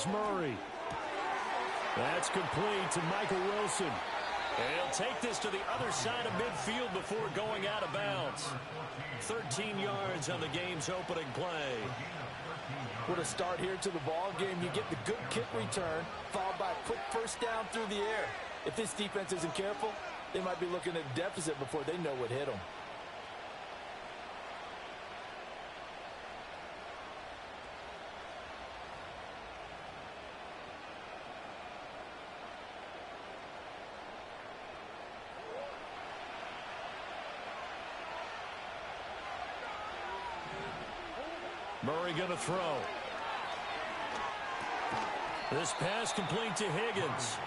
Murray. That's complete to Michael Wilson. And he'll take this to the other side of midfield before going out of bounds. 13 yards on the game's opening play. What a start here to the ball game. You get the good kick return, followed by a quick first down through the air. If this defense isn't careful, they might be looking at a deficit before they know what hit them. Murray going to throw. This pass complete to Higgins.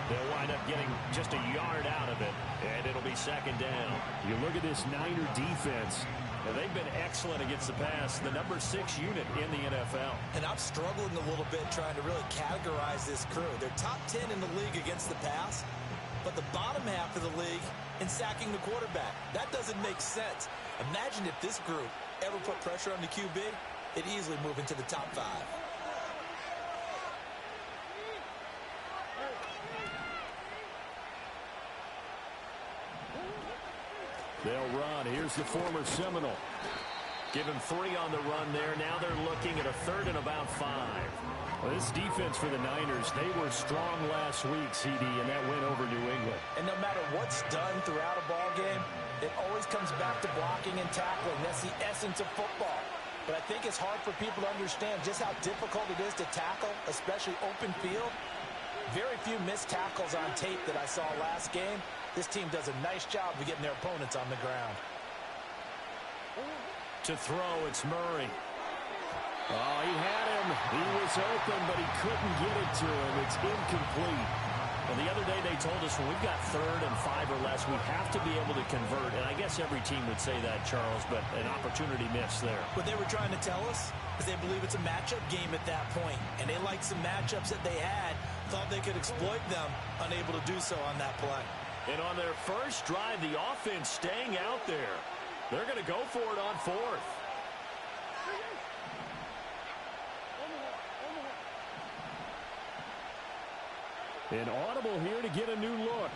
They'll wind up getting just a yard out of it, and it'll be second down. You look at this Niner defense. Now, they've been excellent against the pass, the number 6 unit in the NFL. And I'm struggling a little bit trying to really categorize this crew. They're top 10 in the league against the pass, but the bottom half of the league in sacking the quarterback. That doesn't make sense. Imagine if this group ever put pressure on the QB, it'd easily move into the top 5. They'll run. Here's the former Seminole. Give him 3 on the run there. Now they're looking at a third and about 5. Well, this defense for the Niners, they were strong last week, CD, and that win over New England. And no matter what's done throughout a ball game, it always comes back to blocking and tackling. That's the essence of football. But I think it's hard for people to understand just how difficult it is to tackle, especially open field. Very few missed tackles on tape that I saw last game. This team does a nice job of getting their opponents on the ground. To throw, it's Murray. Oh, he had him. He was open, but he couldn't get it to him. It's incomplete. Well, the other day they told us when we've got 3rd and 5 or less, we have to be able to convert. And I guess every team would say that, Charles, but an opportunity missed there. What they were trying to tell us is they believe it's a matchup game at that point. And they liked some matchups that they had, thought they could exploit them, unable to do so on that play. And on their first drive, the offense staying out there. They're going to go for it on 4th. An audible here to get a new look.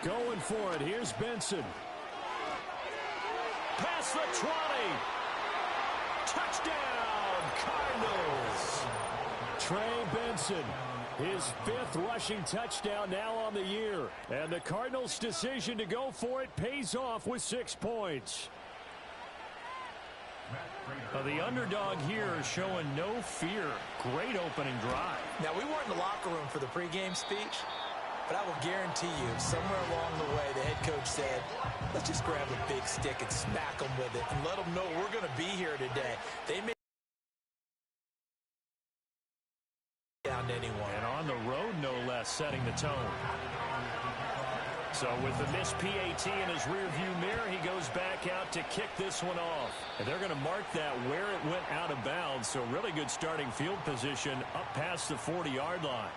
Going for it. Here's Benson. Past the 20. Touchdown, Cardinals. Trey Benson, his 5th rushing touchdown now on the year. And the Cardinals' decision to go for it pays off with 6 points. The underdog here is showing no fear. Great opening drive. Now, we weren't in the locker room for the pregame speech, but I will guarantee you, somewhere along the way, the head coach said, let's just grab a big stick and smack them with it and let them know we're going to be here today. They may down to anyone. And on the road, no less, setting the tone. So with the missed PAT in his rearview mirror, he goes back out to kick this one off. And they're going to mark that where it went out of bounds. So really good starting field position up past the 40-yard line.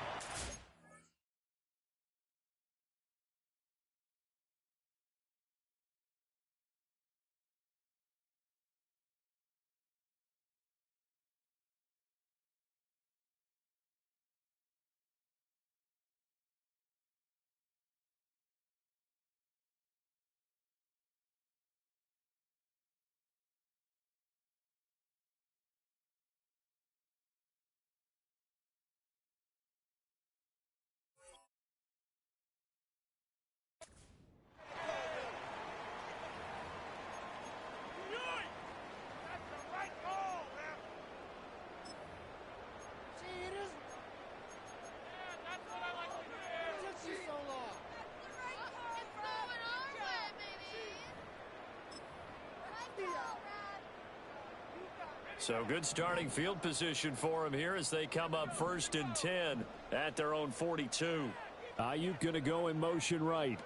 So good starting field position for him here as they come up 1st and 10 at their own 42. Ayuk going to go in motion right.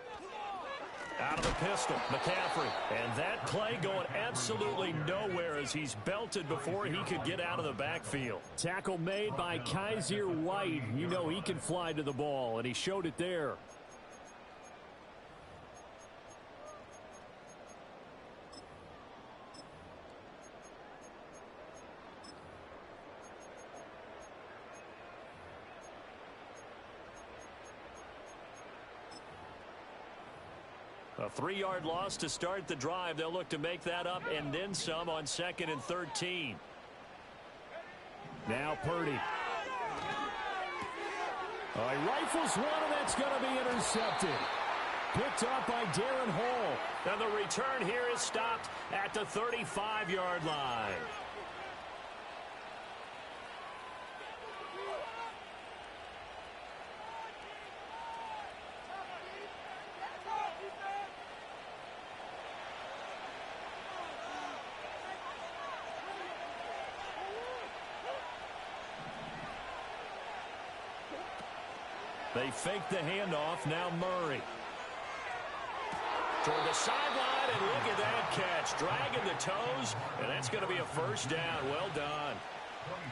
Out of the pistol, McCaffrey. And that play going absolutely nowhere as he's belted before he could get out of the backfield. Tackle made by Kaiser White. You know he can fly to the ball, and he showed it there. A 3-yard loss to start the drive. They'll look to make that up and then some on 2nd and 13. Now Purdy. Oh, he rifles one, and that's going to be intercepted. Picked up by Darren Hall. And the return here is stopped at the 35-yard line. They fake the handoff. Now Murray. Toward the sideline, and look at that catch. Dragging the toes, and that's going to be a first down. Well done.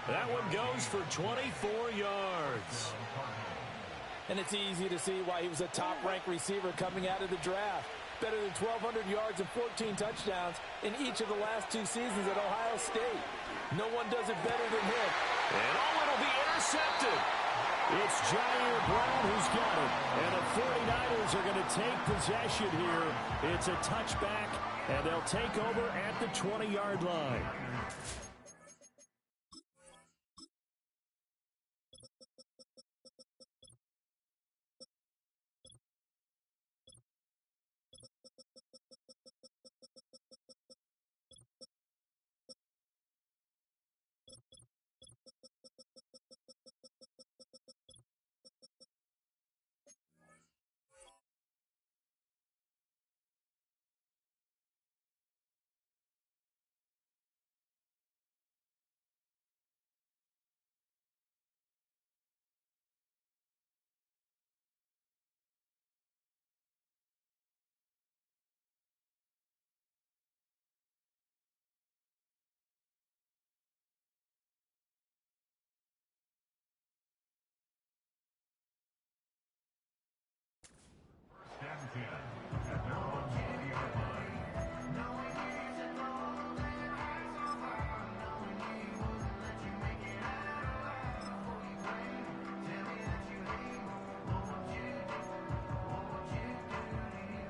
That one goes for 24 yards. And it's easy to see why he was a top-ranked receiver coming out of the draft. Better than 1,200 yards and 14 touchdowns in each of the last 2 seasons at Ohio State. No one does it better than him. And it'll be intercepted. It's Jair Brown who's got it. And the 49ers are going to take possession here. It's a touchback, and they'll take over at the 20-yard line.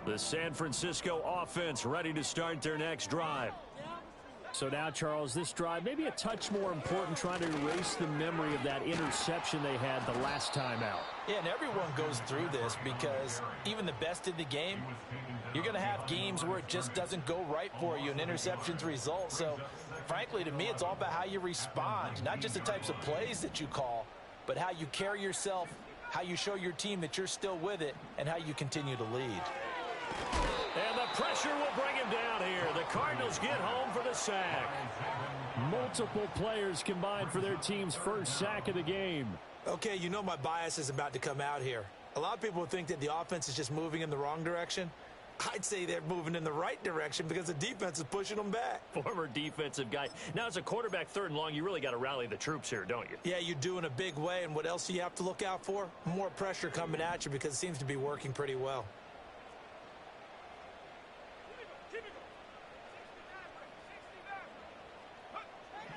The San Francisco offense ready to start their next drive. So now, Charles, this drive maybe a touch more important, trying to erase the memory of that interception they had the last time out. Yeah, and everyone goes through this because even the best in the game, you're going to have games where it just doesn't go right for you and interceptions result. So, frankly, to me, it's all about how you respond, not just the types of plays that you call, but how you carry yourself, how you show your team that you're still with it, and how you continue to lead. And the pressure will bring him down here. The Cardinals get home for the sack. Multiple players combined for their team's first sack of the game. Okay, you know my bias is about to come out here. A lot of people think that the offense is just moving in the wrong direction. I'd say they're moving in the right direction because the defense is pushing them back. Former defensive guy. Now, as a quarterback, 3rd and long, you really got to rally the troops here, don't you? Yeah, you do in a big way. And what else do you have to look out for? More pressure coming at you because it seems to be working pretty well.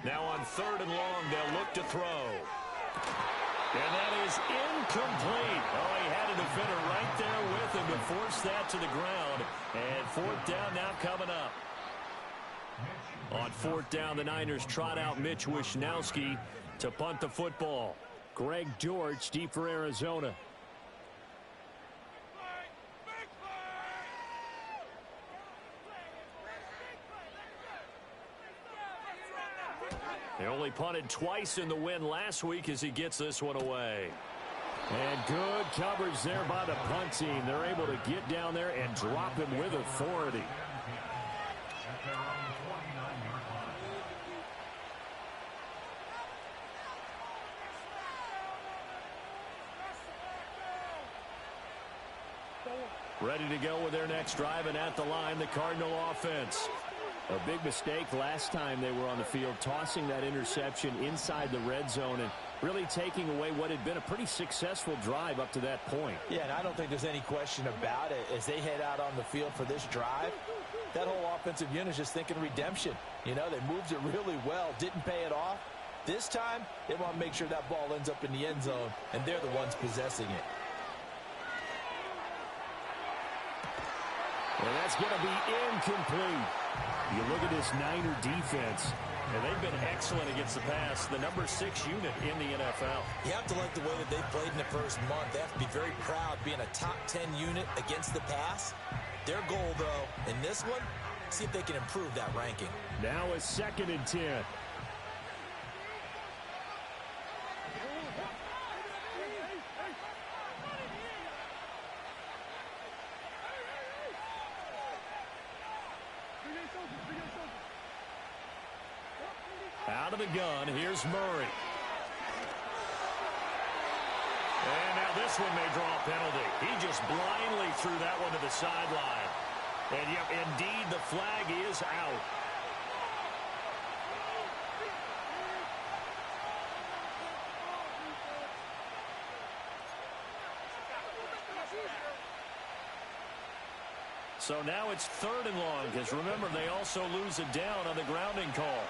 Now on 3rd and long, they'll look to throw. And that is incomplete. Oh, he had a defender right there with him to force that to the ground. And 4th down now coming up. On 4th down, the Niners trot out Mitch Wishnowsky to punt the football. Greg George deep for Arizona. They only punted twice in the win last week as he gets this one away. And good coverage there by the punt team. They're able to get down there and drop him with authority. Ready to go with their next drive, and at the line, the Cardinal offense. A big mistake last time they were on the field, tossing that interception inside the red zone and really taking away what had been a pretty successful drive up to that point. Yeah, and I don't think there's any question about it. As they head out on the field for this drive, that whole offensive unit is just thinking redemption. You know, they moved it really well, didn't pay it off. This time, they want to make sure that ball ends up in the end zone, and they're the ones possessing it. And that's going to be incomplete. You look at this Niner defense. And they've been excellent against the pass, the number 6 unit in the NFL. You have to like the way that they played in the first month. They have to be very proud being a top 10 unit against the pass. Their goal, though, in this one, see if they can improve that ranking. Now a 2nd and 10. Out of the gun, here's Murray. And now this one may draw a penalty. He just blindly threw that one to the sideline. And yep, indeed, the flag is out. So now it's 3rd and long, because remember, they also lose it down on the grounding call.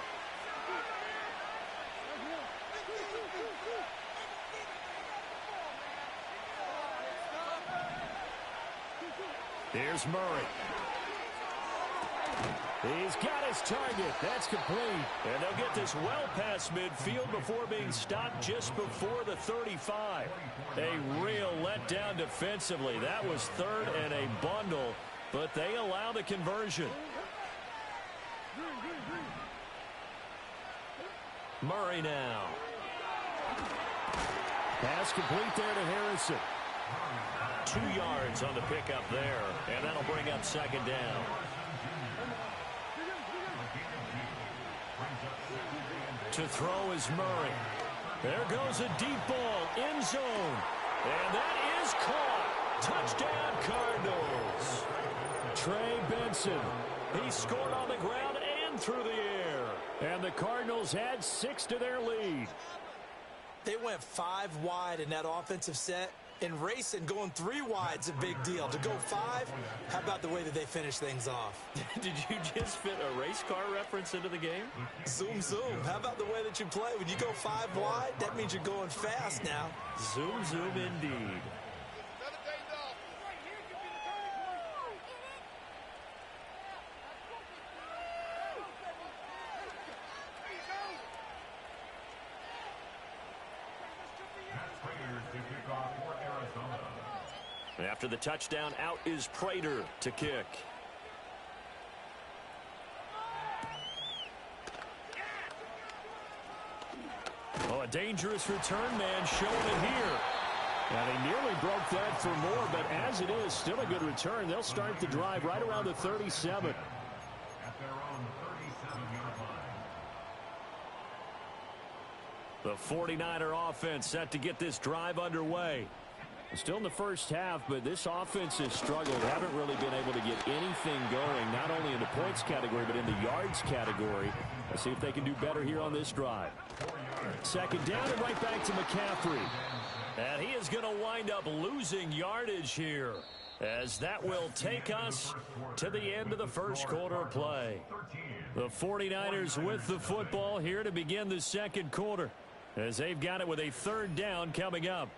Here's Murray. He's got his target. That's complete. And they'll get this well past midfield before being stopped just before the 35. A real letdown defensively. That was 3rd and a bundle, but they allow the conversion. Murray now. Pass complete there to Harrison. 2 yards on the pickup there, and that'll bring up 2nd down. To throw is Murray. There goes a deep ball, end zone, and that is caught. Touchdown, Cardinals. Trey Benson. He scored on the ground and through the air. And the Cardinals add 6 to their lead. They went 5 wide in that offensive set. And racing, going 3 wide's a big deal. To go 5, how about the way that they finish things off? Did you just fit a race car reference into the game? Zoom, zoom. How about the way that you play? When you go 5 wide, that means you're going fast now. Zoom, zoom indeed. After the touchdown, out is Prater to kick. Oh, a dangerous return man showing it here. And he nearly broke that for more, but as it is, still a good return. They'll start the drive right around the 37. The 49er offense set to get this drive underway. Still in the first half, but this offense has struggled. Haven't really been able to get anything going, not only in the points category, but in the yards category. Let's see if they can do better here on this drive. 2nd down and right back to McCaffrey. And he is going to wind up losing yardage here, as that will take us to the end of the first quarter of play. The 49ers with the football here to begin the 2nd quarter, as they've got it with a 3rd down coming up.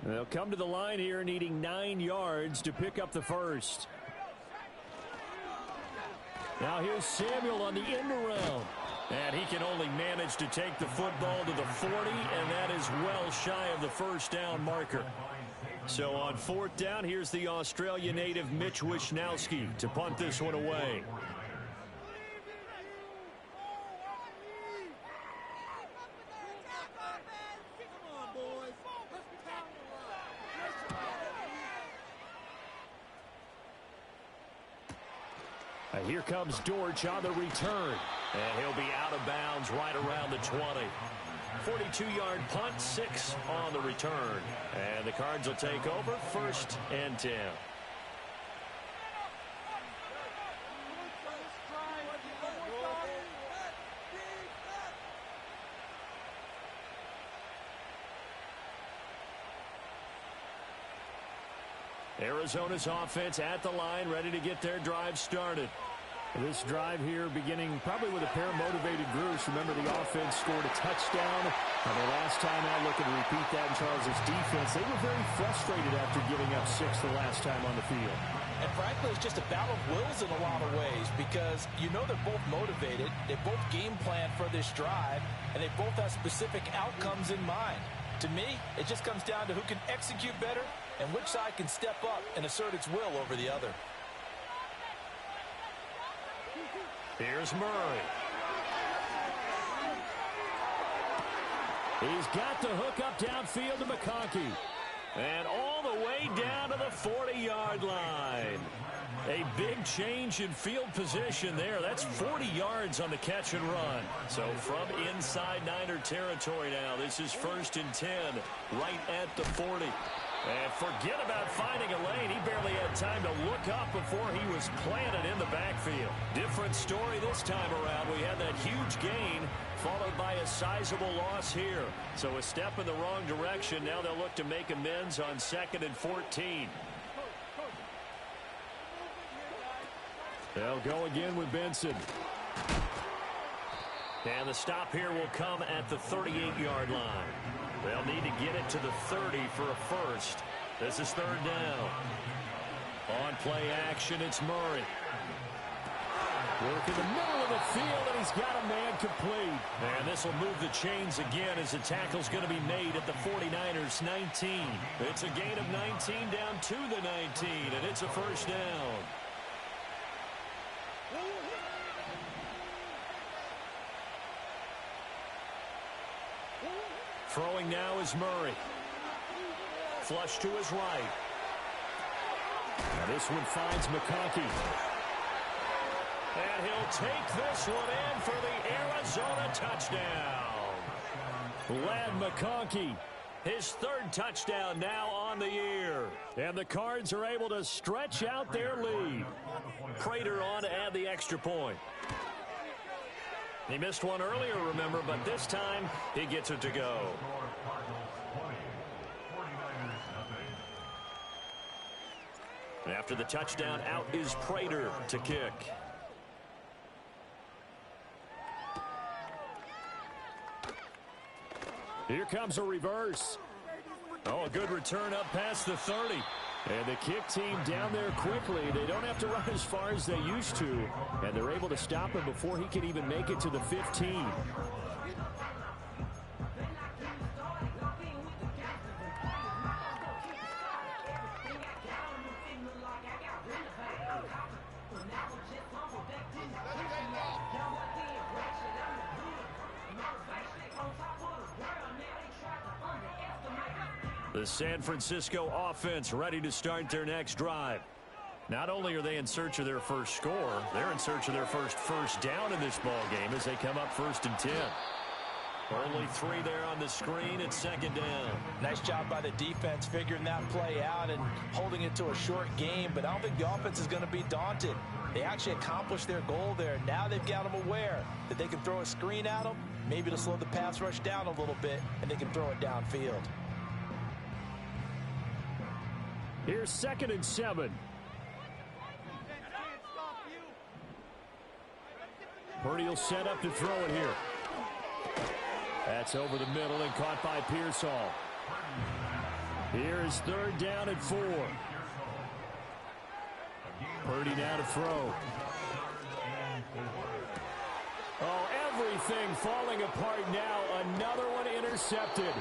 They'll come to the line here needing 9 yards to pick up the first. Now here's Samuel on the end around. And he can only manage to take the football to the 40, and that is well shy of the 1st down marker. So on 4th down, here's the Australia native Mitch Wishnowsky to punt this one away. Here comes Dortch on the return. And he'll be out of bounds right around the 20. 42-yard punt, 6 on the return. And the Cards will take over, 1st and 10. Arizona's offense at the line, ready to get their drive started. This drive here beginning probably with a pair of motivated groups. Remember, the offense scored a touchdown. And the last time out, looking to repeat that in Charles' defense. They were very frustrated after giving up 6 the last time on the field. And frankly, it's just a battle of wills in a lot of ways because you know they're both motivated. They both game plan for this drive, and they both have specific outcomes in mind. To me, it just comes down to who can execute better and which side can step up and assert its will over the other. Here's Murray. He's got the hook up downfield to McConkey. And all the way down to the 40-yard line. A big change in field position there. That's 40 yards on the catch and run. So from inside Niner territory now, this is 1st and 10, right at the 40. And forget about finding a lane. He barely had time to look up before he was planted in the backfield. Different story this time around. We had that huge gain followed by a sizable loss here. So a step in the wrong direction. Now they'll look to make amends on 2nd and 14. They'll go again with Benson. And the stop here will come at the 38-yard line. They'll need to get it to the 30 for a first. This is 3rd down. On play action, it's Murray. Work in the middle of the field, and he's got a man complete. And this will move the chains again as the tackle's going to be made at the 49ers 19. It's a gain of 19 down to the 19, and it's a 1st down. Throwing now is Murray. Flush to his right. Now this one finds McConkey. And he'll take this one in for the Arizona touchdown. Ladd McConkey, his 3rd touchdown now on the year. And the Cards are able to stretch out their lead. Prater on to add the extra point. He missed one earlier, remember, but this time he gets it to go. After the touchdown, out is Prater to kick. Here comes a reverse. Oh, a good return up past the 30. And the kick team down there quickly. They don't have to run as far as they used to. And they're able to stop him before he can even make it to the 15. The San Francisco offense ready to start their next drive. Not only are they in search of their first score, they're in search of their first down in this ball game as they come up 1st and 10. Only 3 there on the screen at 2nd down. Nice job by the defense figuring that play out and holding it to a short game, but I don't think the offense is going to be daunted. They actually accomplished their goal there. Now they've got them aware that they can throw a screen at them, maybe to slow the pass rush down a little bit, and they can throw it downfield. Here's 2nd and 7. Purdy will set up to throw it here. That's over the middle and caught by Pearsall. Here is 3rd down and 4. Purdy now to throw. Oh, everything falling apart now. Another one intercepted.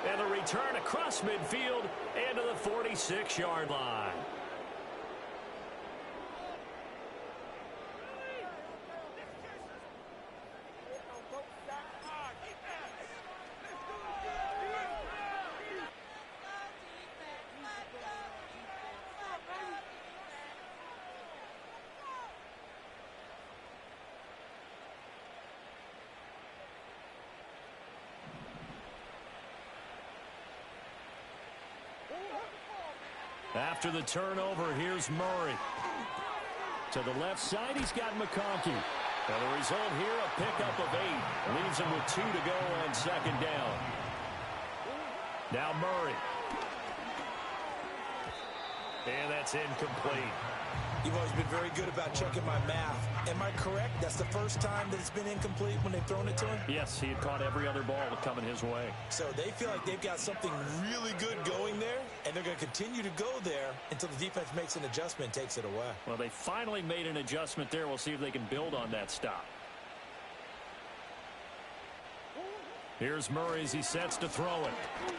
And the return across midfield and to the 46-yard line. After the turnover, here's Murray. To the left side, he's got McConkey. And the result here, a pickup of 8. Leaves him with 2 to go on second down. Now Murray. And that's incomplete. You've always been very good about checking my math. Am I correct? That's the first time that it's been incomplete when they've thrown it to him? Yes, he had caught every other ball coming his way. So they feel like they've got something really good going there, and they're going to continue to go there until the defense makes an adjustment and takes it away. Well, they finally made an adjustment there. We'll see if they can build on that stop. Here's Murray as he sets to throw it.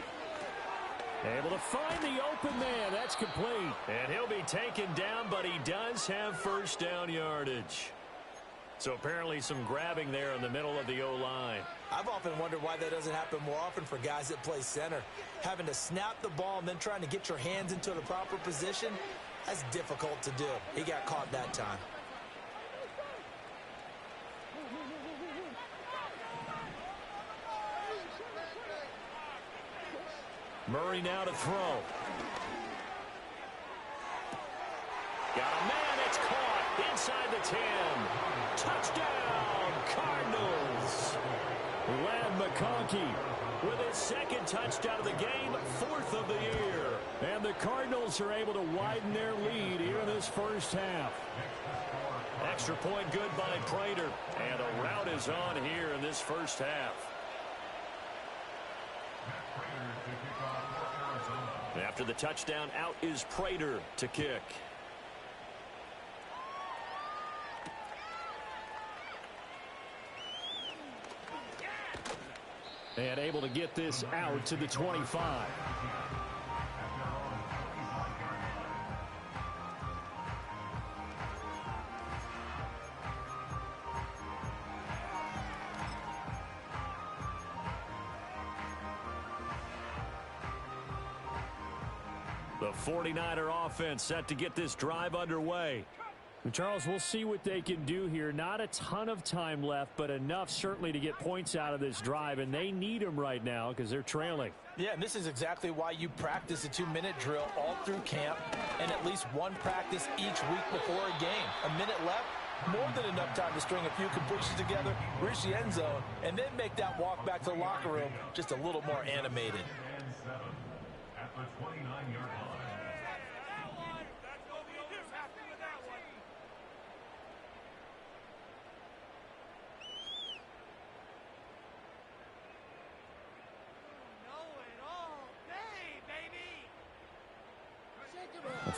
Able to find the open man. That's complete. And he'll be taken down, but he does have first down yardage. So apparently some grabbing there in the middle of the O-line. I've often wondered why that doesn't happen more often for guys that play center. Having to snap the ball and then trying to get your hands into the proper position, that's difficult to do. He got caught that time. Murray now to throw. Got a man, it's caught inside the 10. Touchdown, Cardinals. Ladd McConkey with his second touchdown of the game, 4th of the year. And the Cardinals are able to widen their lead here in this first half. Extra point good by Prater. And a rout is on here in this first half. After the touchdown, out is Prater to kick. And able to get this out to the 25. The 49er offense set to get this drive underway. And Charles, we'll see what they can do here. Not a ton of time left, but enough certainly to get points out of this drive, and they need them right now because they're trailing. Yeah, and this is exactly why you practice a 2-minute drill all through camp and at least one practice each week before a game. A minute left, more than enough time to string a few completions together, reach the end zone, and then make that walk back to the locker room just a little more animated. At the 29-yard line.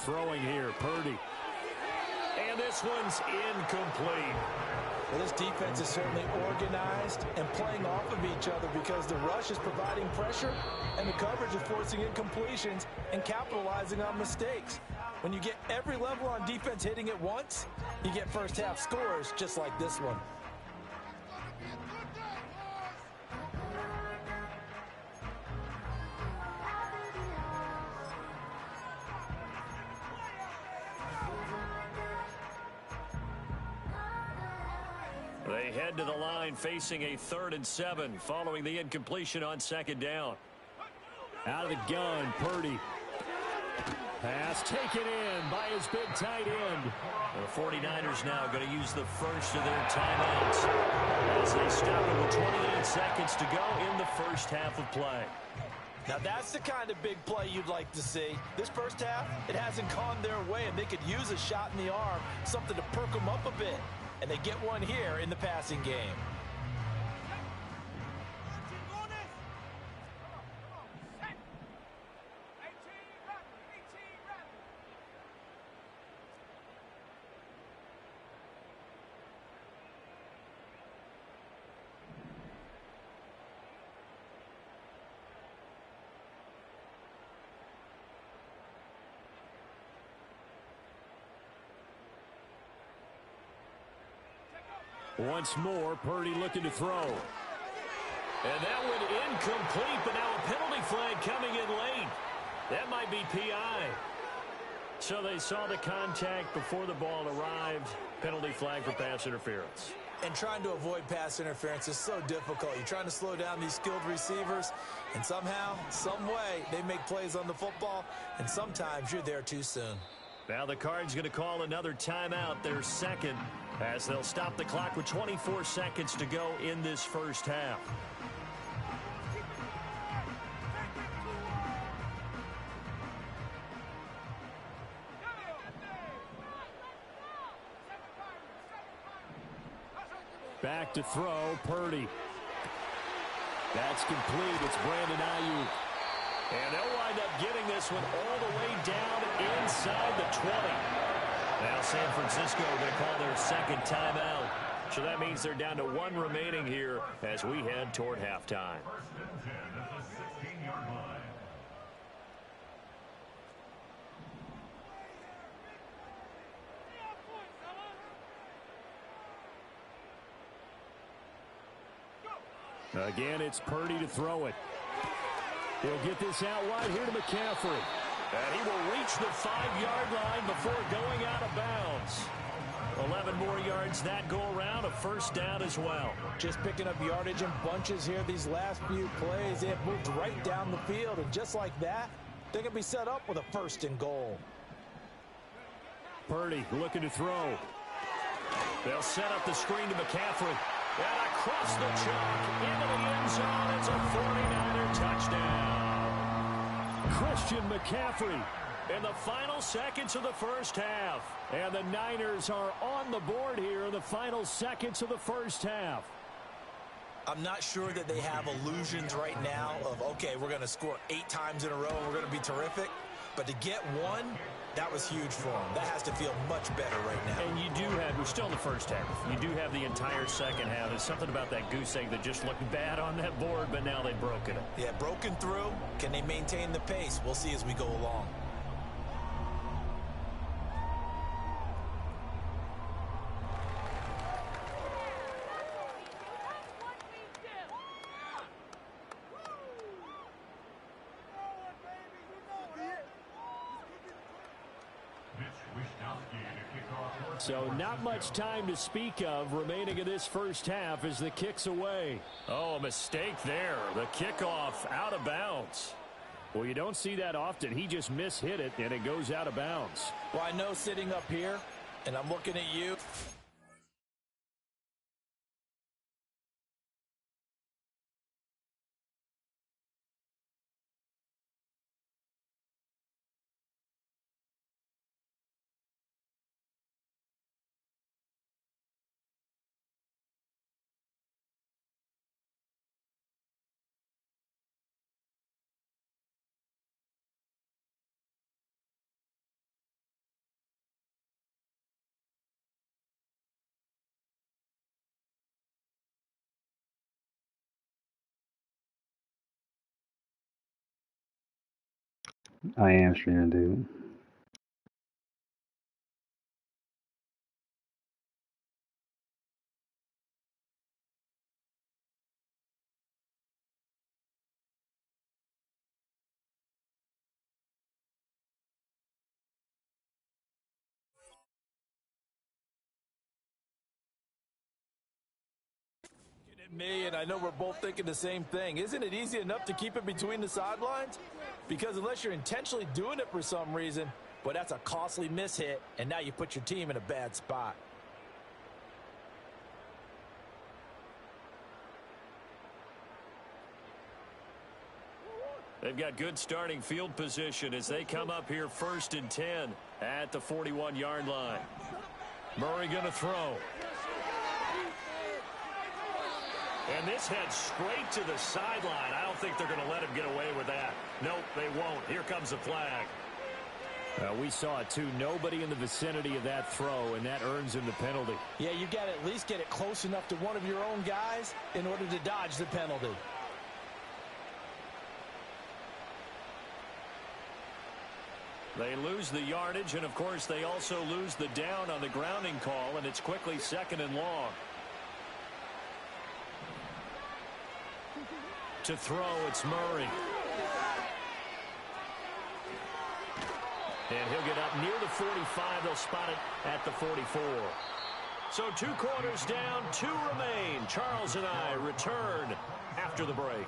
Throwing here, Purdy. And this one's incomplete. Well, this defense is certainly organized and playing off of each other because the rush is providing pressure and the coverage is forcing incompletions and capitalizing on mistakes. When you get every level on defense hitting at once, you get first half scores just like this one. They head to the line facing a 3rd and 7 following the incompletion on second down. Out of the gun, Purdy. Pass taken in by his big tight end. The 49ers now going to use the first of their timeouts as they stop it with 28 seconds to go in the first half of play. Now that's the kind of big play you'd like to see. This first half, it hasn't gone their way, and they could use a shot in the arm, something to perk them up a bit. And they get one here in the passing game. Once more, Purdy looking to throw. And that one incomplete, but now a penalty flag coming in late. That might be PI. So they saw the contact before the ball arrived. Penalty flag for pass interference. And trying to avoid pass interference is so difficult. You're trying to slow down these skilled receivers, and somehow, some way, they make plays on the football, and sometimes you're there too soon. Now the Cards going to call another timeout, their second, as they'll stop the clock with 24 seconds to go in this first half. Back to throw, Purdy. That's complete. It's Brandon Ayuk. And they'll wind up getting this one all the way down inside the 20. Now San Francisco going to call their second timeout. So that means they're down to one remaining here as we head toward halftime. First and 10 at the 16-yard line. Again, it's Purdy to throw it. He'll get this out wide here to McCaffrey. And he will reach the 5-yard line before going out of bounds. 11 more yards that go around, a first down as well. Just picking up yardage in bunches here these last few plays. They have moved right down the field, and just like that, they can be set up with a first and goal. Purdy looking to throw. They'll set up the screen to McCaffrey. And across the chalk into the end zone. It's a 49er touchdown. Christian McCaffrey In the final seconds of the first half. And the Niners are on the board here in the final seconds of the first half. I'm not sure that they have illusions right now of, okay, we're going to score 8 times in a row and we're going to be terrific. But to get one, that was huge for them. That has to feel much better right now. And you do have, we're still in the first half. You do have the entire second half. There's something about that goose egg that just looked bad on that board, but now they've broken it. Yeah, broken through. Can they maintain the pace? We'll see as we go along. So not much time to speak of remaining in this first half as the kick's away. Oh, a mistake there. The kickoff out of bounds. Well, you don't see that often. He just mishit it, and it goes out of bounds. Well, I know sitting up here, and I'm looking at you. I am streaming, dude. Me, and I know we're both thinking the same thing. Isn't it easy enough to keep it between the sidelines? Because unless you're intentionally doing it for some reason, but that's a costly mishit, and now you put your team in a bad spot. They've got good starting field position as they come up here 1st and 10 at the 41-yard line. Murray going to throw. And this heads straight to the sideline. I don't think they're going to let him get away with that. Nope, they won't. Here comes the flag. We saw it, too. Nobody in the vicinity of that throw, and that earns him the penalty. Yeah, you got to at least get it close enough to one of your own guys in order to dodge the penalty. They lose the yardage, and, of course, they also lose the down on the grounding call, and it's quickly 2nd and long. To throw, it's Murray. And he'll get up near the 45. They'll spot it at the 44. So 2 quarters down, 2 remain. Charles and I return after the break.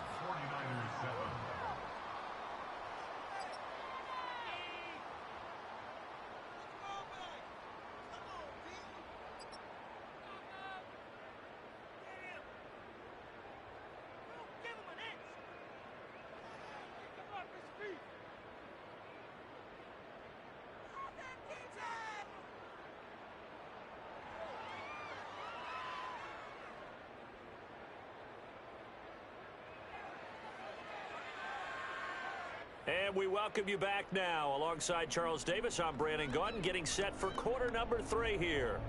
And we welcome you back now. Alongside Charles Davis, I'm Brandon Gaudin, getting set for quarter number 3 here.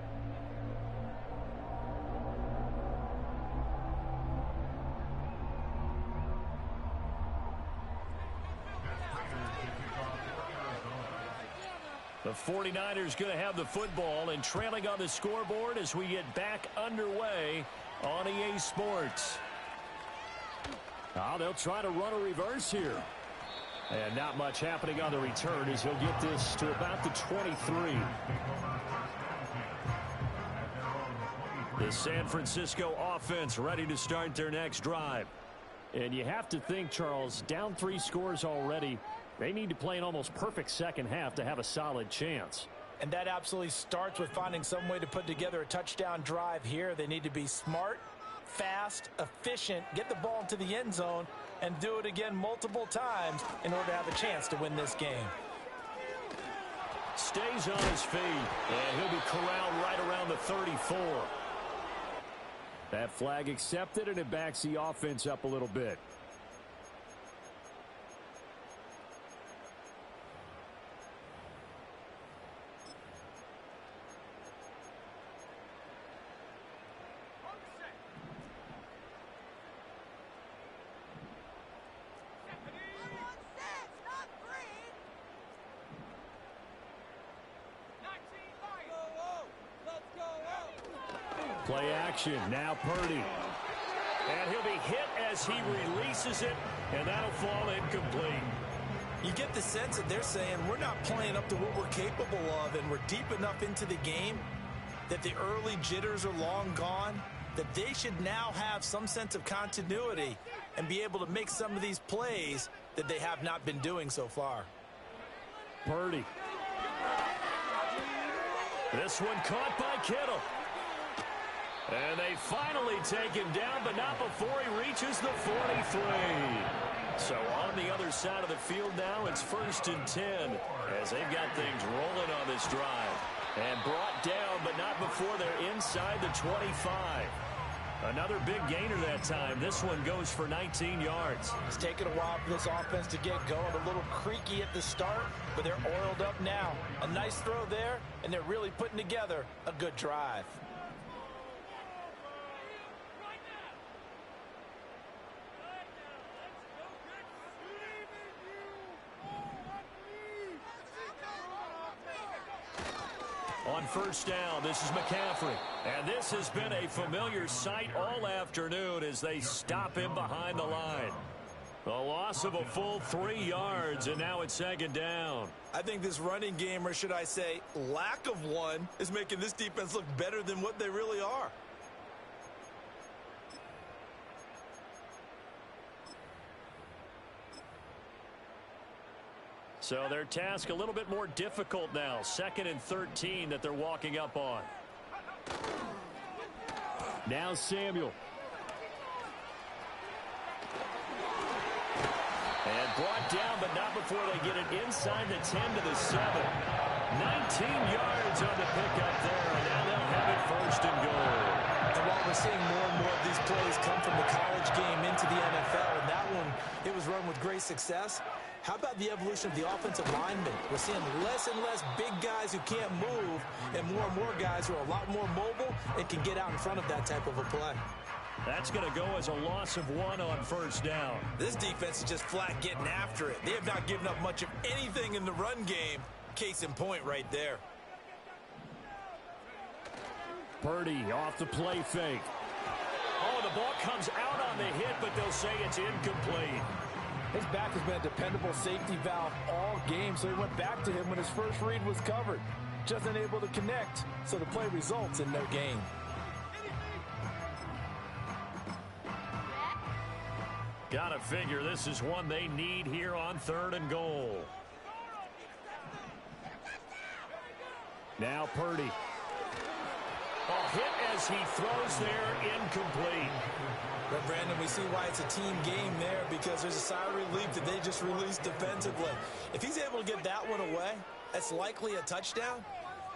The 49ers going to have the football and trailing on the scoreboard as we get back underway on EA Sports. Now they'll try to run a reverse here. And not much happening on the return as he'll get this to about the 23. The San Francisco offense ready to start their next drive. And you have to think, Charles, down 3 scores already. They need to play an almost perfect second half to have a solid chance. And that absolutely starts with finding some way to put together a touchdown drive here. They need to be smart, fast, efficient, get the ball into the end zone, and do it again multiple times in order to have a chance to win this game. Stays on his feet, and he'll be corralled right around the 34. That flag accepted, and it backs the offense up a little bit. Play action, now Purdy. And he'll be hit as he releases it, and that'll fall incomplete. You get the sense that they're saying we're not playing up to what we're capable of, and we're deep enough into the game that the early jitters are long gone, that they should now have some sense of continuity and be able to make some of these plays that they have not been doing so far. Purdy. This one caught by Kittle. And they finally take him down, but not before he reaches the 43. So on the other side of the field now, it's 1st and 10 as they've got things rolling on this drive. And brought down, but not before they're inside the 25. Another big gainer that time. This one goes for 19 yards. It's taken a while for this offense to get going. A little creaky at the start, but they're oiled up now. A nice throw there, and they're really putting together a good drive. On 1st down, this is McCaffrey. And this has been a familiar sight all afternoon as they stop him behind the line. The loss of a full 3 yards, and now it's 2nd down. I think this running game, or should I say lack of one, is making this defense look better than what they really are. So their task a little bit more difficult now. 2nd and 13 that they're walking up on. Now Samuel. And brought down, but not before they get it inside the 10 to the 7. 19 yards on the pickup there, and now they'll have it 1st and goal. And while we're seeing more and more of these plays come from the college game into the NFL, and that one, it was run with great success. How about the evolution of the offensive linemen? We're seeing less and less big guys who can't move and more guys who are a lot more mobile and can get out in front of that type of a play. That's going to go as a loss of 1 on 1st down. This defense is just flat getting after it. They have not given up much of anything in the run game. Case in point right there. Purdy off the play fake. Oh, the ball comes out on the hit, but they'll say it's incomplete. His back has been a dependable safety valve all game, so he went back to him when his first read was covered. just unable to connect, so the play results in no gain. Gotta figure this is one they need here on 3rd and goal. Now Purdy. A hit as he throws there, incomplete. But, Brandon, we see why it's a team game there, because there's a sigh of relief that they just released defensively. If he's able to get that one away, that's likely a touchdown.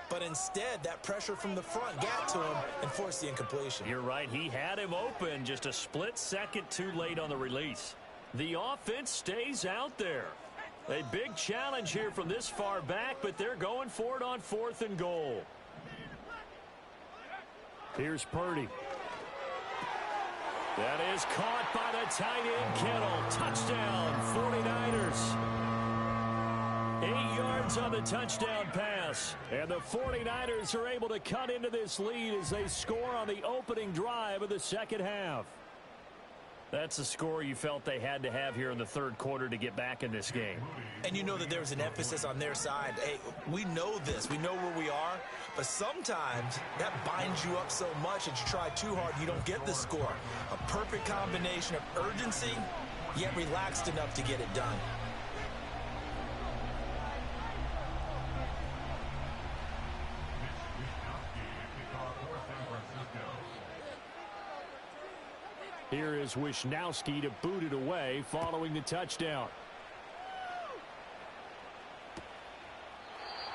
But instead, that pressure from the front got to him and forced the incompletion. You're right. He had him open, just a split second too late on the release. The offense stays out there. A big challenge here from this far back, but they're going for it on 4th and goal. Here's Purdy. That is caught by the tight end, Kittle. Touchdown, 49ers. 8 yards on the touchdown pass. And the 49ers are able to cut into this lead as they score on the opening drive of the second half. That's a score you felt they had to have here in the 3rd quarter to get back in this game. And you know that there was an emphasis on their side. Hey, we know this. We know where we are. But sometimes that binds you up so much that you try too hard, you don't get the score. A perfect combination of urgency, yet relaxed enough to get it done. Here is Wisnowski to boot it away following the touchdown.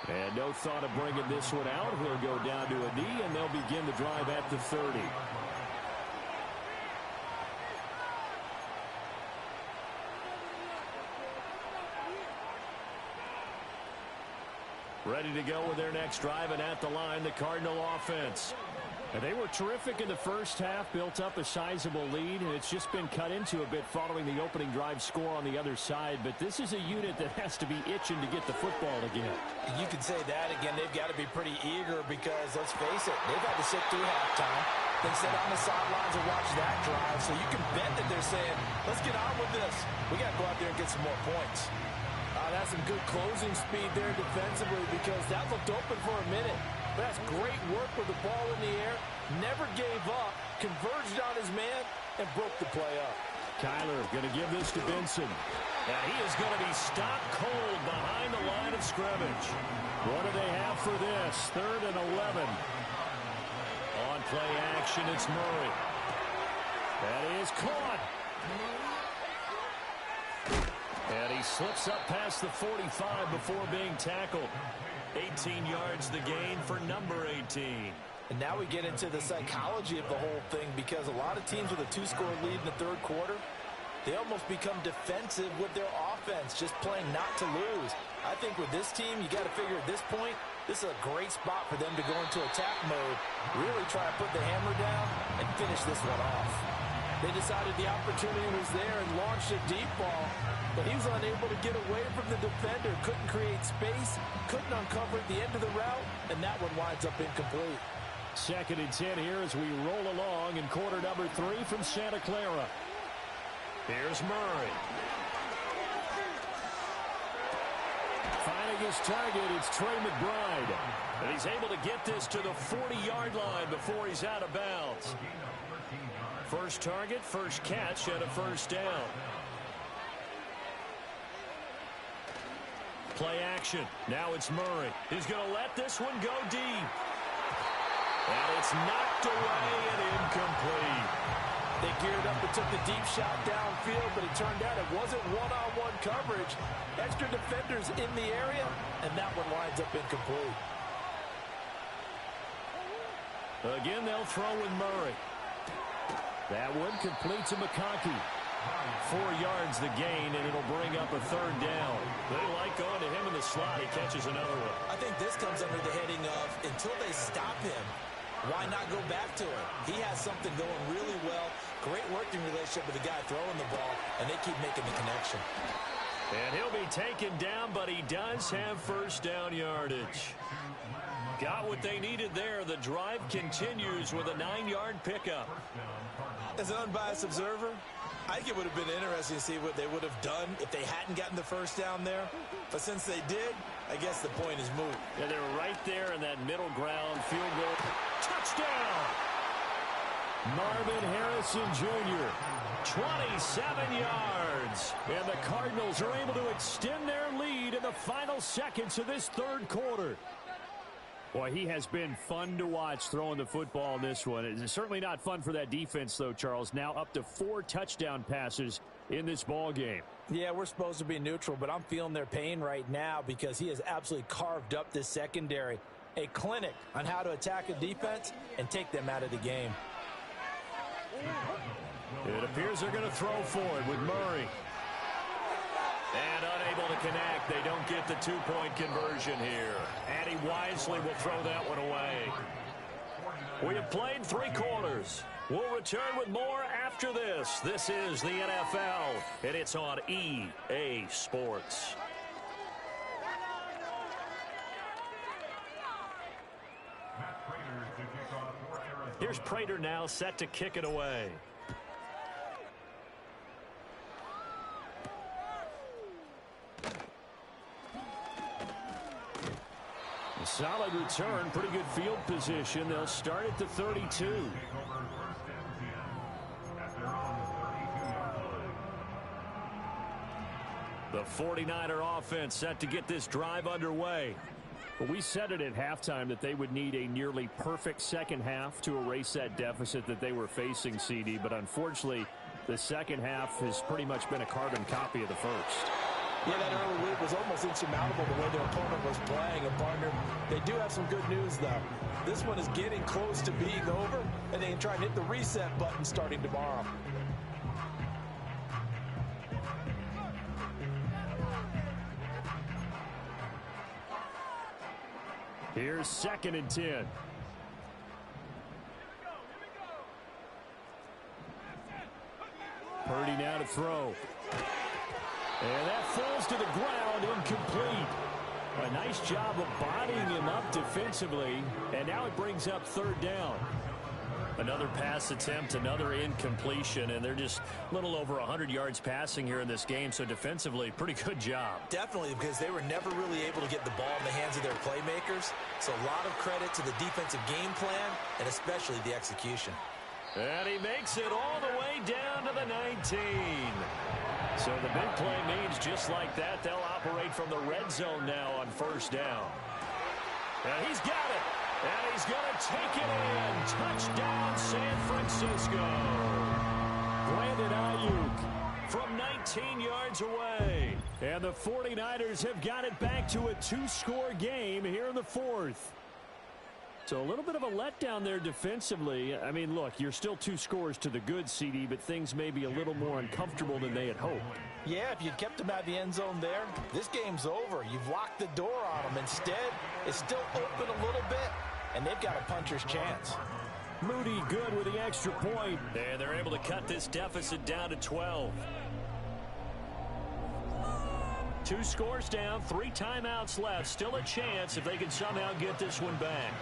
And no thought of bringing this one out. He'll go down to a knee, and they'll begin the drive at the 30. Ready to go with their next drive, and at the line, the Cardinal offense. And they were terrific in the first half, built up a sizable lead, and it's just been cut into a bit following the opening drive score on the other side. But this is a unit that has to be itching to get the football again. You could say that again. They've got to be pretty eager because, let's face it, they've had to sit through halftime. They sit on the sidelines and watch that drive. So you can bet that they're saying, let's get on with this. We got to go out there and get some more points. That's some good closing speed there defensively because that looked open for a minute. But that's great work with the ball in the air. Never gave up, converged on his man, and broke the play up. Kyler going to give this to Benson. Now he is going to be stopped cold behind the line of scrimmage. What do they have for this? 3rd and 11. On play action, it's Murray. That is caught. And he slips up past the 45 before being tackled. 18 yards the gain for number 18. And now we get into the psychology of the whole thing because a lot of teams with a 2-score lead in the 3rd quarter, they almost become defensive with their offense, just playing not to lose. I think with this team, you got to figure at this point, this is a great spot for them to go into attack mode, really try to put the hammer down and finish this one off. They decided the opportunity was there and launched a deep ball, but he was unable to get away from the defender, couldn't create space, couldn't uncover the end of the route, and that one winds up incomplete. 2nd and 10 here as we roll along in quarter number 3 from Santa Clara. Here's Murray. Finding his target, it's Trey McBride. And he's able to get this to the 40-yard line before he's out of bounds. First target, first catch, and a first down. Play action. Now it's Murray. He's going to let this one go deep. And it's knocked away and incomplete. They geared up and took the deep shot downfield, but it turned out it wasn't one-on-one coverage. Extra defenders in the area, and that one winds up incomplete. Again, they'll throw with Murray. That one complete to McConkey. 4 yards the gain, and it'll bring up a 3rd down. They like going to him in the slot. He catches another one. I think this comes under the heading of, until they stop him, why not go back to him? He has something going really well. Great working relationship with the guy throwing the ball, and they keep making the connection. And he'll be taken down, but he does have first down yardage. Got what they needed there. The drive continues with a 9-yard pickup. As an unbiased observer, I think it would have been interesting to see what they would have done if they hadn't gotten the first down there. But since they did, I guess the point is moot. Yeah, they were right there in that middle ground field goal. Touchdown! Marvin Harrison Jr., 27 yards. And the Cardinals are able to extend their lead in the final seconds of this third quarter. Boy, he has been fun to watch throwing the football in this one. It's certainly not fun for that defense, though, Charles. Now up to 4 touchdown passes in this ball game. Yeah, we're supposed to be neutral, but I'm feeling their pain right now because he has absolutely carved up this secondary. A clinic on how to attack a defense and take them out of the game. It appears they're going to throw for it with Murray. And unable to connect. They don't get the 2-point conversion here. And he wisely will throw that one away. We have played 3 quarters. We'll return with more after this. This is the NFL, and it's on EA Sports. Here's Prater now set to kick it away. A solid return, pretty good field position. They'll start at the 32. The 49er offense set to get this drive underway. But we said it at halftime that they would need a nearly perfect second half to erase that deficit that they were facing, CD. But unfortunately, the second half has pretty much been a carbon copy of the first. Yeah, that early lead was almost insurmountable the way their opponent was playing. And, partner, they do have some good news, though. This one is getting close to being over, and they can try and hit the reset button starting tomorrow. Here's 2nd and 10. Purdy now to throw. And that falls to the ground, incomplete. A nice job of bodying him up defensively, and now it brings up 3rd down. Another pass attempt, another incompletion, and they're just a little over 100 yards passing here in this game, so defensively, pretty good job. Definitely, because they were never really able to get the ball in the hands of their playmakers, so a lot of credit to the defensive game plan, and especially the execution. And he makes it all the way down to the 19. So the big play means just like that, they'll operate from the red zone now on 1st down. And he's got it. And he's going to take it in. Touchdown, San Francisco. Brandon Ayuk from 19 yards away. And the 49ers have got it back to a 2-score game here in the 4th. So a little bit of a letdown there defensively. I mean, look, you're still 2 scores to the good, CD, but things may be a little more uncomfortable than they had hoped. Yeah, if you'd kept them out of the end zone there, this game's over. You've locked the door on them. Instead, it's still open a little bit, and they've got a puncher's chance. Moody good with the extra point. And they're able to cut this deficit down to 12. 2 scores down, 3 timeouts left. Still a chance if they can somehow get this one back.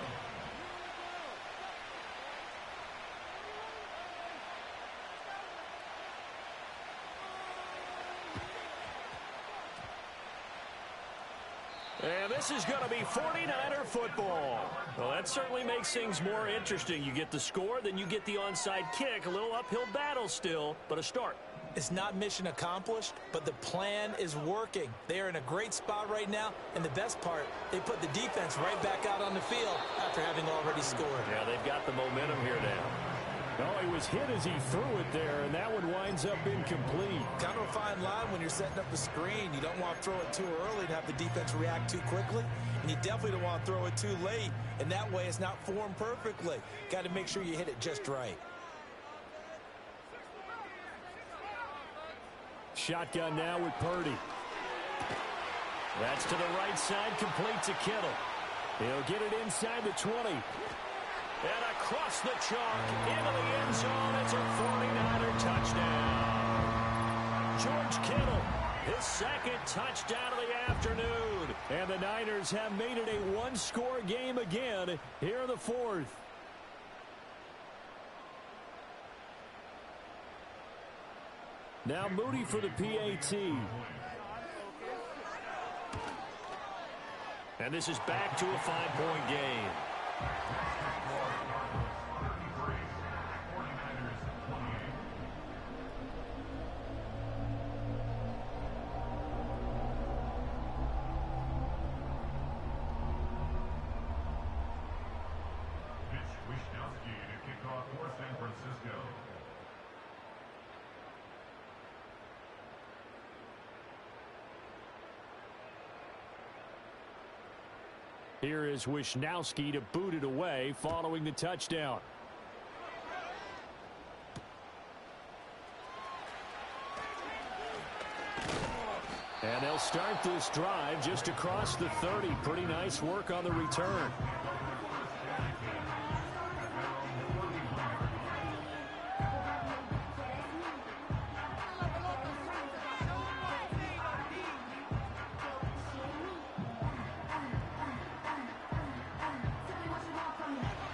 And this is going to be 49er football. Well, that certainly makes things more interesting. You get the score, then you get the onside kick. A little uphill battle still, but a start. It's not mission accomplished, but the plan is working. They are in a great spot right now, and the best part, they put the defense right back out on the field after having already scored. Yeah, they've got the momentum here now. No, he was hit as he threw it there, and that one winds up incomplete. Kind of a fine line when you're setting up the screen. You don't want to throw it too early to have the defense react too quickly, and you definitely don't want to throw it too late, and that way it's not formed perfectly. Got to make sure you hit it just right. Shotgun now with Purdy. That's to the right side, complete to Kittle. He'll get it inside the 20. And across the chalk, into the end zone. It's a 49er touchdown. George Kittle, his 2nd touchdown of the afternoon. And the Niners have made it a 1-score game again here in the 4th. Now Moody for the PAT. And this is back to a 5-point game. Wishnowsky to kick off for San Francisco. Here is Wishnowsky to boot it away following the touchdown. And they'll start this drive just across the 30. Pretty nice work on the return.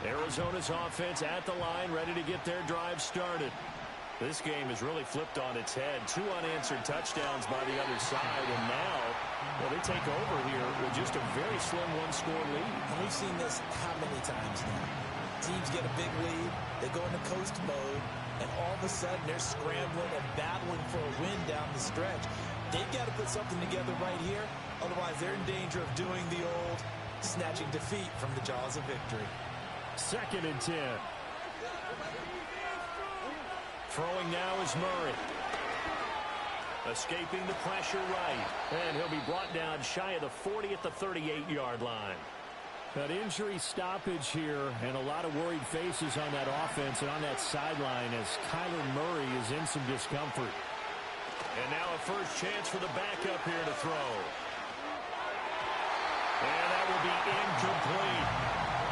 Arizona's offense at the line, ready to get their drive started. This game has really flipped on its head. 2 unanswered touchdowns by the other side, and now, well, they take over here with just a very slim one-score lead. And we've seen this how many times now? Teams get a big lead, they go into coast mode, and all of a sudden they're scrambling and battling for a win down the stretch. They've got to put something together right here, otherwise they're in danger of doing the old snatching defeat from the jaws of victory. 2nd and 10. Throwing now is Murray. Escaping the pressure right. And he'll be brought down shy of the 40 at the 38-yard line. That injury stoppage here and a lot of worried faces on that offense and on that sideline as Kyler Murray is in some discomfort. And now a first chance for the backup here to throw. And that will be incomplete.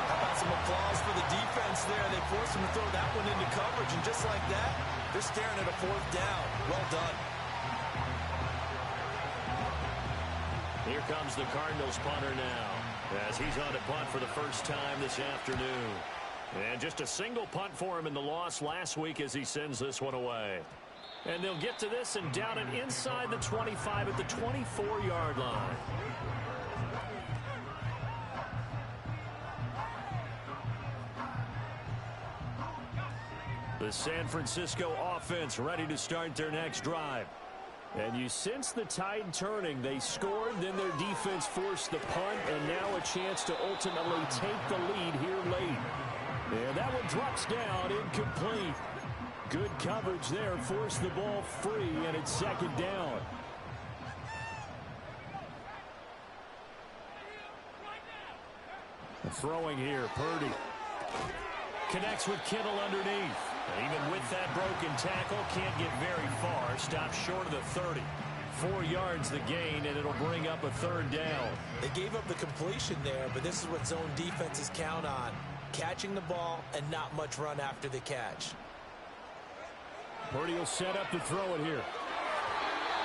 How about some applause for the defense there? They forced him to throw that one into coverage, and just like that, they're staring at a 4th down. Well done. Here comes the Cardinals punter now, as he's on to punt for the first time this afternoon. And just a single punt for him in the loss last week as he sends this one away. And they'll get to this and down it inside the 25 at the 24-yard line. The San Francisco offense ready to start their next drive. And you sense the tide turning. They scored, then their defense forced the punt, and now a chance to ultimately take the lead here late. And that one drops down, incomplete. Good coverage there, forced the ball free, and it's 2nd down. Throwing here, Purdy. Connects with Kittle underneath. And even with that broken tackle, can't get very far. Stops short of the 30. 4 yards the gain, and it'll bring up a 3rd down. They gave up the completion there, but this is what zone defenses count on. Catching the ball and not much run after the catch. Purdy will set up to throw it here.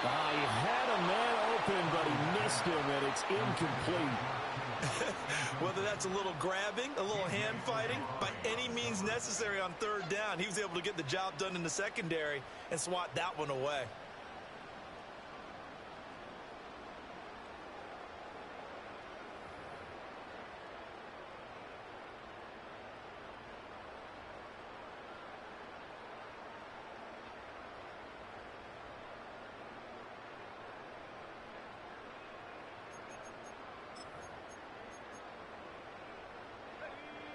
He had a man open, but he missed him, and it's incomplete. Whether that's a little grabbing, a little hand fighting, by any means necessary on 3rd down, he was able to get the job done in the secondary and swat that one away.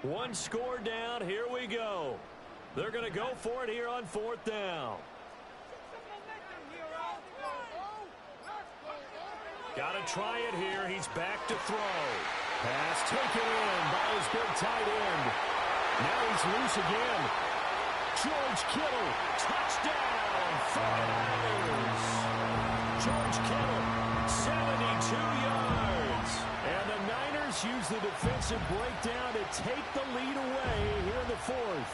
One score down. Here we go. They're going to go for it here on 4th down. Got to try it here. He's back to throw. Pass taken in by his big tight end. Now he's loose again. George Kittle. Touchdown. 49ers. George Kittle. 72 yards. And the Niners use the defensive breakdown to take the lead away here in the 4th.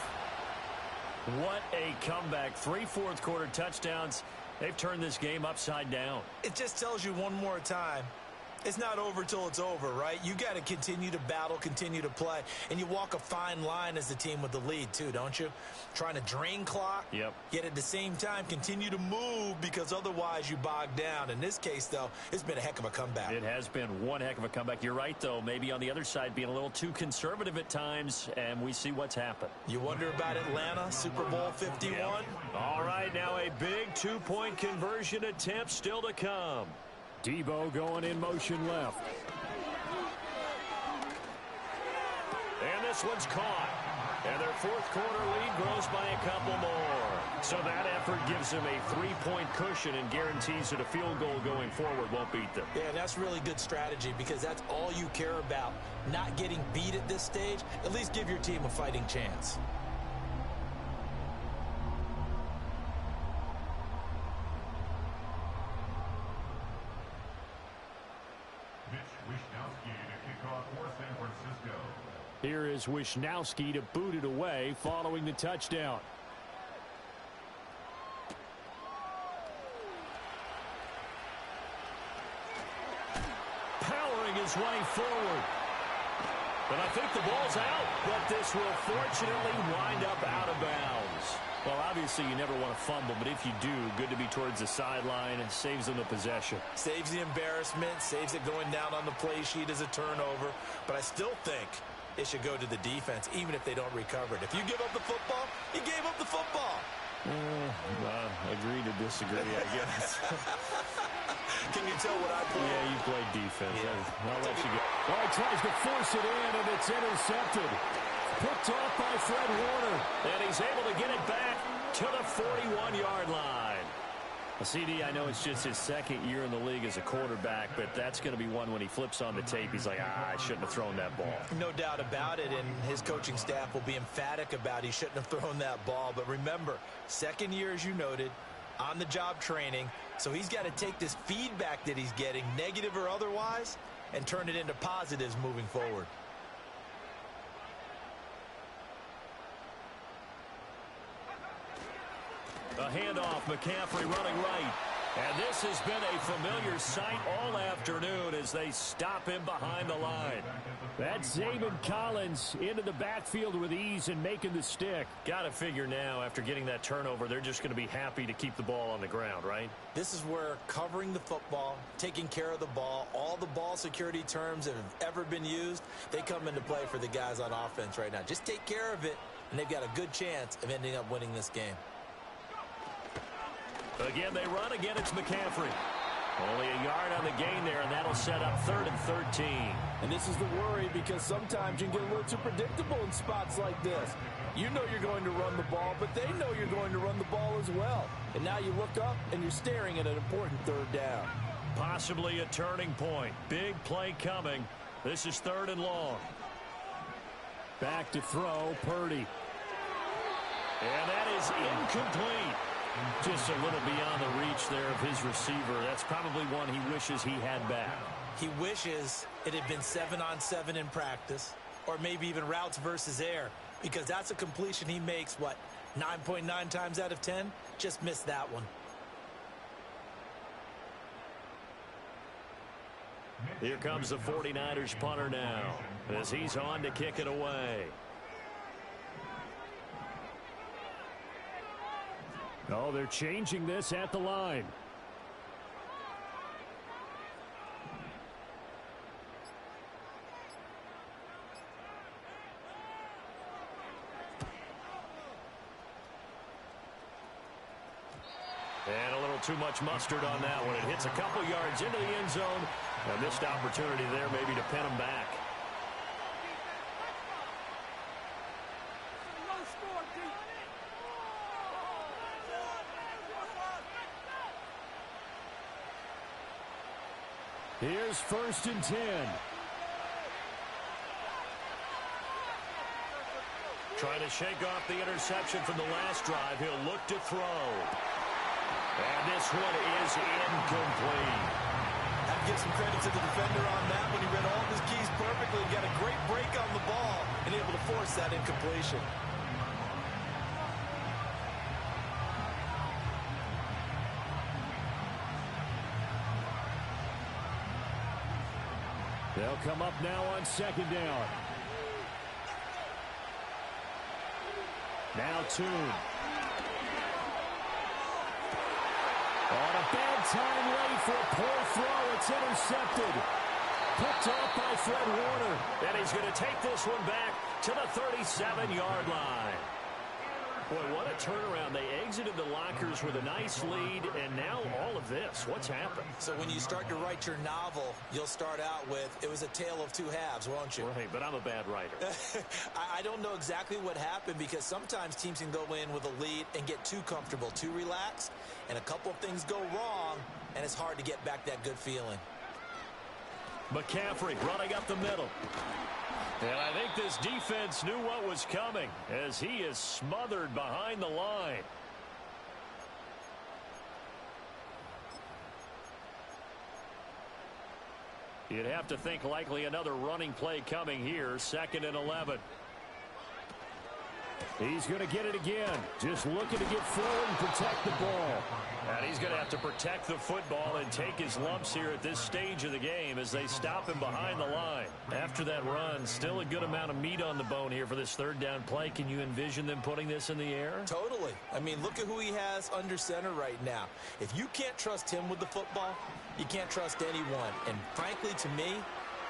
What a comeback. 3 fourth-quarter touchdowns. They've turned this game upside down. It just tells you one more time, It's not over till it's over, right? You got to continue to battle, continue to play, and you walk a fine line as the team with the lead too, don't you? Trying to drain clock, Yep. yet at the same time continue to move because otherwise you bog down. In this case, though, it's been a heck of a comeback. It has been one heck of a comeback. You're right, though. Maybe on the other side being a little too conservative at times, and we see what's happened. You wonder about Atlanta, Super Bowl 51? Yep. All right, now a big two-point conversion attempt still to come. Debo going in motion left. And this one's caught. And their fourth quarter lead grows by a couple more. So that effort gives them a three-point cushion and guarantees that a field goal going forward won't beat them. Yeah, that's really good strategy because that's all you care about. Not getting beat at this stage. At least give your team a fighting chance. Here is Wishnowsky to boot it away following the touchdown. Powering his way forward. But I think the ball's out. But this will fortunately wind up out of bounds. Well, obviously you never want to fumble, but if you do, good to be towards the sideline and saves them the possession. Saves the embarrassment, saves it going down on the play sheet as a turnover. But I still think it should go to the defense, even if they don't recover it. If you give up the football, you gave up the football. Agree to disagree, I guess. Can you tell what I play? Yeah, you play defense. Yeah. I'll let you go. Oh, he tries to force it in, and it's intercepted. Picked off by Fred Warner. And he's able to get it back to the 41-yard line. CD, I know it's just his second year in the league as a quarterback, but that's going to be one when he flips on the tape. He's like, I shouldn't have thrown that ball. No doubt about it, and his coaching staff will be emphatic about he shouldn't have thrown that ball. But remember, second year, as you noted, on-the-job training, so he's got to take this feedback that he's getting, negative or otherwise, and turn it into positives moving forward. A handoff, McCaffrey running right. And this has been a familiar sight all afternoon as they stop him behind the line. That's Zaven Collins into the backfield with ease and making the stick. Got to figure now, after getting that turnover, they're just going to be happy to keep the ball on the ground, right? This is where covering the football, taking care of the ball, all the ball security terms that have ever been used, they come into play for the guys on offense right now. Just take care of it, and they've got a good chance of ending up winning this game. Again, they run. Again, it's McCaffrey. Only a yard on the gain there, and that'll set up 3rd and 13. And this is the worry because sometimes you can get a little too predictable in spots like this. You know you're going to run the ball, but they know you're going to run the ball as well. And now you look up, and you're staring at an important 3rd down. Possibly a turning point. Big play coming. This is 3rd and long. Back to throw, Purdy. And that is incomplete. Just a little beyond the reach there of his receiver. That's probably one he wishes he had back. He wishes it had been 7-on-7 in practice, or maybe even routes versus air, because that's a completion he makes, 9.9 times out of 10? Just missed that one. Here comes the 49ers punter now as he's on to kick it away. Oh, they're changing this at the line. And a little too much mustard on that one. It hits a couple yards into the end zone. A missed opportunity there maybe to pin him back. Here's 1st and 10. Trying to shake off the interception from the last drive. He'll look to throw. And this one is incomplete. I'd give some credit to the defender on that when he read all of his keys perfectly. Got a great break on the ball and able to force that incompletion. They'll come up now on second down. Now Tune. On a bad time late for a poor throw. It's intercepted. Picked off by Fred Warner. And he's going to take this one back to the 37-yard line. Boy, what a turnaround. They exited the lockers with a nice lead, and now all of this. What's happened? So when you start to write your novel, you'll start out with, it was a tale of two halves, won't you? Right, but I'm a bad writer. I don't know exactly what happened because sometimes teams can go in with a lead and get too comfortable, too relaxed, and a couple of things go wrong, and it's hard to get back that good feeling. McCaffrey running up the middle. And I think this defense knew what was coming as he is smothered behind the line. You'd have to think likely another running play coming here, 2nd and 11. He's going to get it again. Just looking to get forward and protect the ball. And he's going to have to protect the football and take his lumps here at this stage of the game as they stop him behind the line. After that run, still a good amount of meat on the bone here for this 3rd down play. Can you envision them putting this in the air? Totally. I mean, look at who he has under center right now. If you can't trust him with the football, you can't trust anyone. And frankly, to me,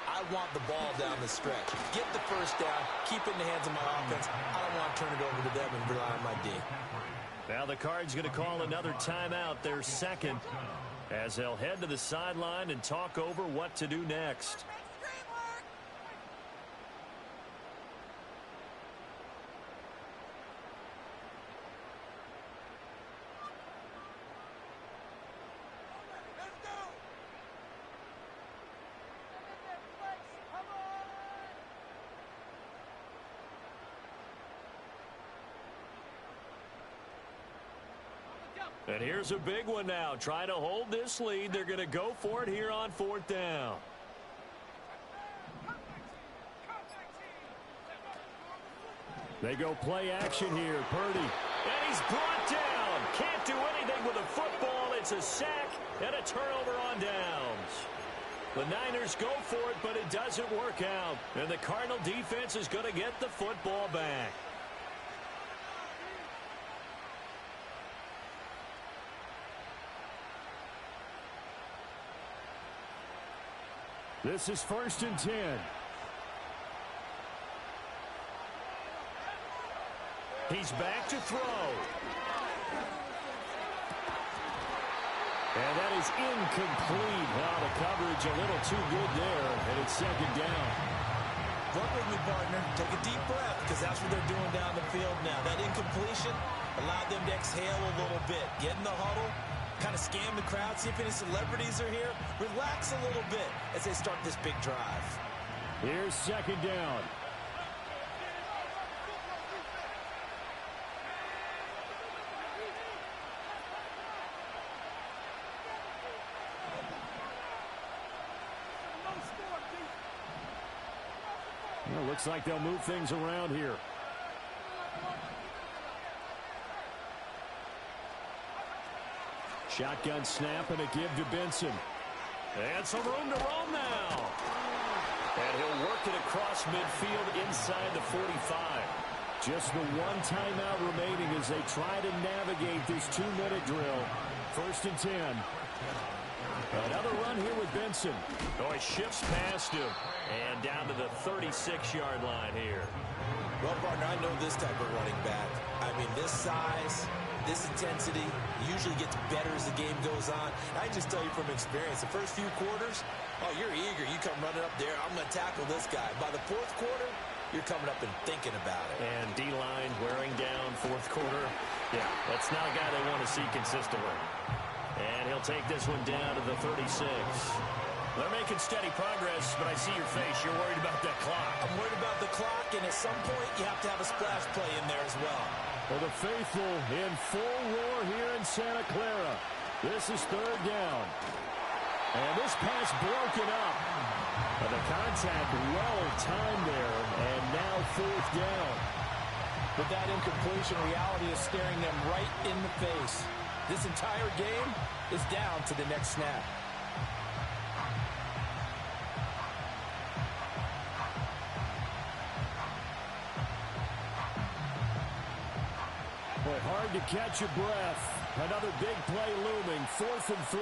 I want the ball down the stretch. Get the first down, keep it in the hands of my offense. I don't want to turn it over to them and rely on my D. Now the Cards going to call another timeout, their 2nd, as they'll head to the sideline and talk over what to do next. And here's a big one now. Trying to hold this lead. They're going to go for it here on 4th down. They go play action here. Purdy. And he's brought down. Can't do anything with a football. It's a sack and a turnover on downs. The Niners go for it, but it doesn't work out. And the Cardinal defense is going to get the football back. This is 1st and 10. He's back to throw. And that is incomplete. Wow, the coverage a little too good there, and it's 2nd down. Work with me, partner. Take a deep breath because that's what they're doing down the field now. That incompletion allowed them to exhale a little bit. Get in the huddle. Kind of scan the crowd, see if any celebrities are here. Relax a little bit as they start this big drive. Here's 2nd down. Well, looks like they'll move things around here. Shotgun snap and a give to Benson. And some room to roam now. And he'll work it across midfield inside the 45. Just the one timeout remaining as they try to navigate this 2-minute drill. 1st and 10. Another run here with Benson. Oh, he shifts past him. And down to the 36-yard line here. Well, partner, I know this type of running back. I mean, this size, this intensity usually gets better as the game goes on. I just tell you from experience, the first few quarters, oh, you're eager. You come running up there. I'm going to tackle this guy. By the 4th quarter, you're coming up and thinking about it. And D-line wearing down 4th quarter. Yeah, that's not a guy they want to see consistently. And he'll take this one down to the 36. They're making steady progress, but I see your face. You're worried about that clock. I'm worried about the clock, and at some point, you have to have a splash play in there as well. For the faithful in full roar here in Santa Clara. This is 3rd down. And this pass broken up. But the contact well timed there, and now 4th down. But that incompletion reality is staring them right in the face. This entire game is down to the next snap. Hard to catch a breath. Another big play looming. 4th and 3.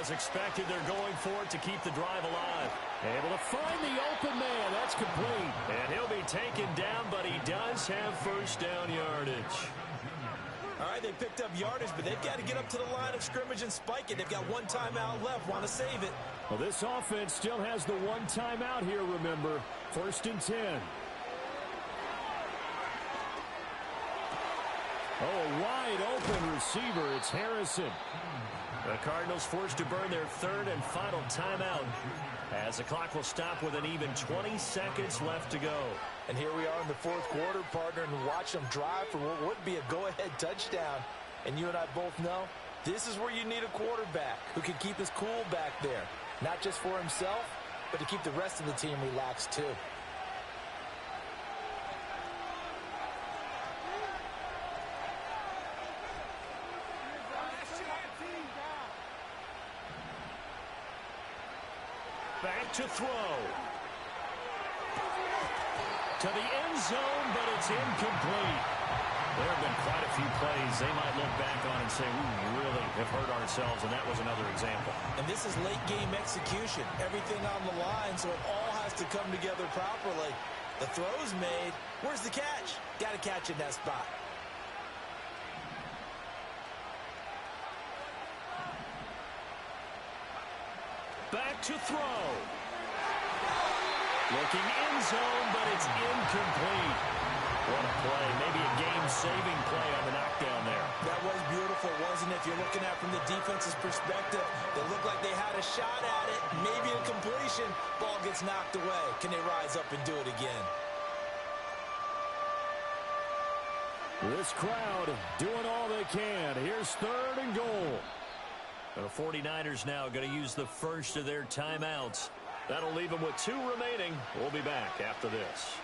As expected, they're going for it to keep the drive alive. Able to find the open man. That's complete. And he'll be taken down, but he does have first down yardage. All right, they picked up yardage, but they've got to get up to the line of scrimmage and spike it. They've got one timeout left. Want to save it. Well, this offense still has the one timeout here, remember. 1st and 10. Oh, a wide open receiver. It's Harrison. The Cardinals forced to burn their 3rd and final timeout, as the clock will stop with an even 20 seconds left to go. And here we are in the 4th quarter, partner, and watch them drive for what would be a go-ahead touchdown. And you and I both know this is where you need a quarterback who can keep his cool back there, not just for himself, but to keep the rest of the team relaxed too. Back to throw. To the end zone, but it's incomplete. There have been quite a few plays they might look back on and say, we really have hurt ourselves, and that was another example. And this is late-game execution. Everything on the line, so it all has to come together properly. The throw's made. Where's the catch? Got to catch in that spot. Back to throw. Looking end zone, but it's incomplete. What a play. Maybe a game-saving play on the knockdown there. That was beautiful, wasn't it? If you're looking at it from the defense's perspective, they looked like they had a shot at it. Maybe a completion. Ball gets knocked away. Can they rise up and do it again? This crowd doing all they can. Here's 3rd and goal. The 49ers now going to use the first of their timeouts. That'll leave them with 2 remaining. We'll be back after this.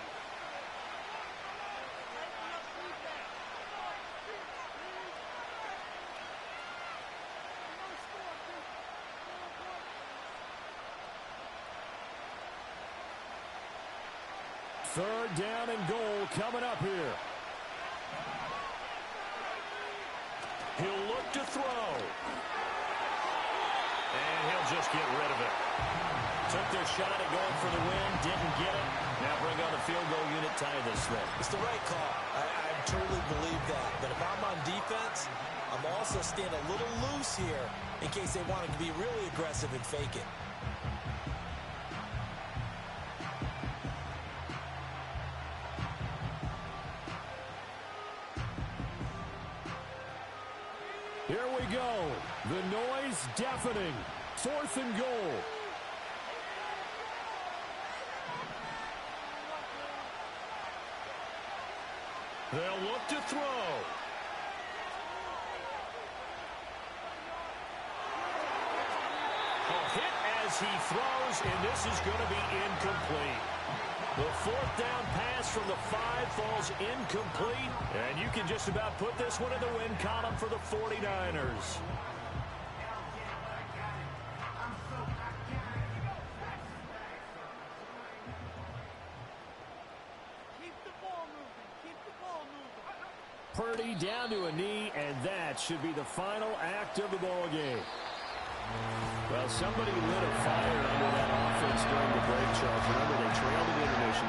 Third down and goal coming up here. He'll look to throw. And he'll just get rid of it. Took their shot at going for the win, didn't get it. Now bring on the field goal unit, tie this thing. It's the right call. I truly believe that. But if I'm on defense, I'm also staying a little loose here in case they want to be really aggressive and fake it. Here we go. The noise deafening. 4th and goal. They'll look to throw. A hit as he throws, and this is going to be incomplete. The 4th down pass from the 5 falls incomplete, and you can just about put this one in the win column for the 49ers. Purdy down to a knee, and that should be the final act of the ball game. Well, somebody lit a fire under that offense during the break, Charles. Remember, they trailed in intermission.